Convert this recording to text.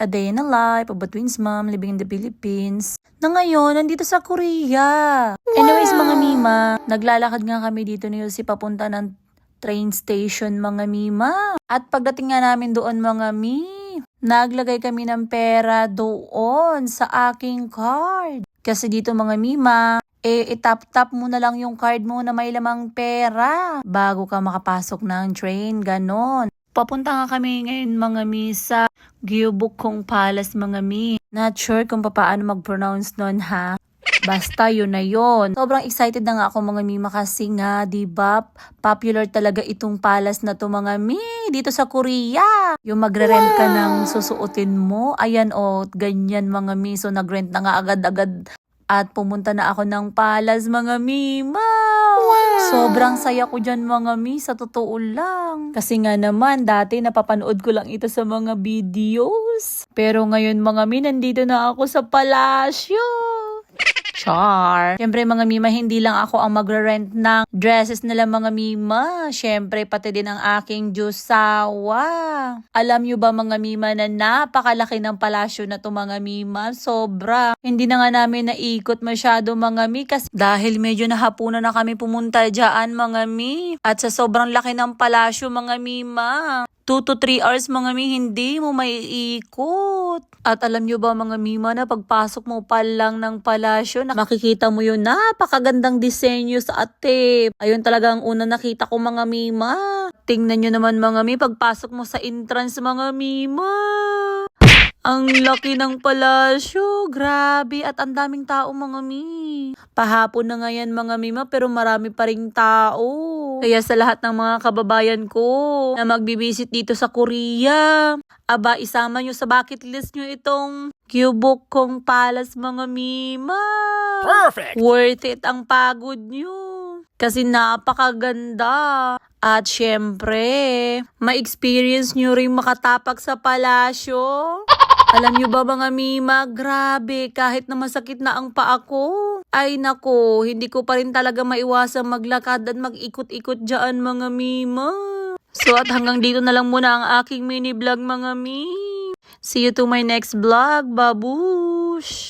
A Day in a Life of a Twins Mom Living in the Philippines na ngayon nandito sa Korea. Anyways mga Mima, naglalakad nga kami dito ni Yossi papunta ng train station mga Mima. At pagdating nga namin doon mga Mi, naglagay kami ng pera doon sa aking card. Kasi dito mga Mima, itap-tap mo na lang yung card mo na may lamang pera bago ka makapasok ng train, ganon. Papunta nga kami ngayon mga Mi sa Gyeongbokgung Palace mga Mi. Not sure kung paano mag-pronounce nun ha. Basta yun na yun. Sobrang excited na nga ako mga Mi kasi nga, diba, popular talaga itong palace na to mga Mi dito sa Korea. Yung magre-rent ka ng susuotin mo. Ayan ganyan mga Mi. So nagrent na nga agad-agad. At pumunta na ako ng palace mga Mima. Sobrang saya ko dyan mga Mi, sa totoo lang. Kasi nga naman, dati napapanood ko lang ito sa mga videos. Pero ngayon mga Mi, nandito na ako sa palasyo. Char. Siyempre mga Mima, hindi lang ako ang magre-rent ng dresses nila mga Mima. Siyempre pati din ang aking Diyosawa. Alam nyo ba mga Mima na napakalaki ng palasyo na to mga Mima? Sobra. Hindi na nga namin naikot masyado mga Mi kasi dahil medyo nahapunan na kami pumunta dyan mga Mi. At sa sobrang laki ng palasyo mga Mima, 2 to 3 hours mga Mi, hindi mo maiikot. At alam nyo ba mga Mima na pagpasok mo pa lang ng palasyo, makikita mo yun napakagandang disenyo sa atip. Ayun talaga ang unang nakita ko mga Mima. Tingnan nyo naman mga Mi, pagpasok mo sa entrance mga Mima. Ang laki ng palasyo, grabe, at ang daming tao mga Mi. Pahapon na nga yan mga Mima pero marami pa ring tao. Kaya sa lahat ng mga kababayan ko na magbibisit dito sa Korea, aba isama nyo sa bucket list nyo itong Gyeongbokgung Palace mga Mima. Perfect! Worth it ang pagod nyo. Kasi napakaganda. At syempre, ma-experience nyo rin makatapak sa palasyo. Alam nyo ba mga Mima, grabe, kahit na masakit na ang paa ko. Ay nako, hindi ko pa rin talaga maiwasang maglakad at mag-ikot-ikot dyan mga Mima. So at hanggang dito na lang muna ang aking mini vlog mga Mi. See you to my next vlog, babush!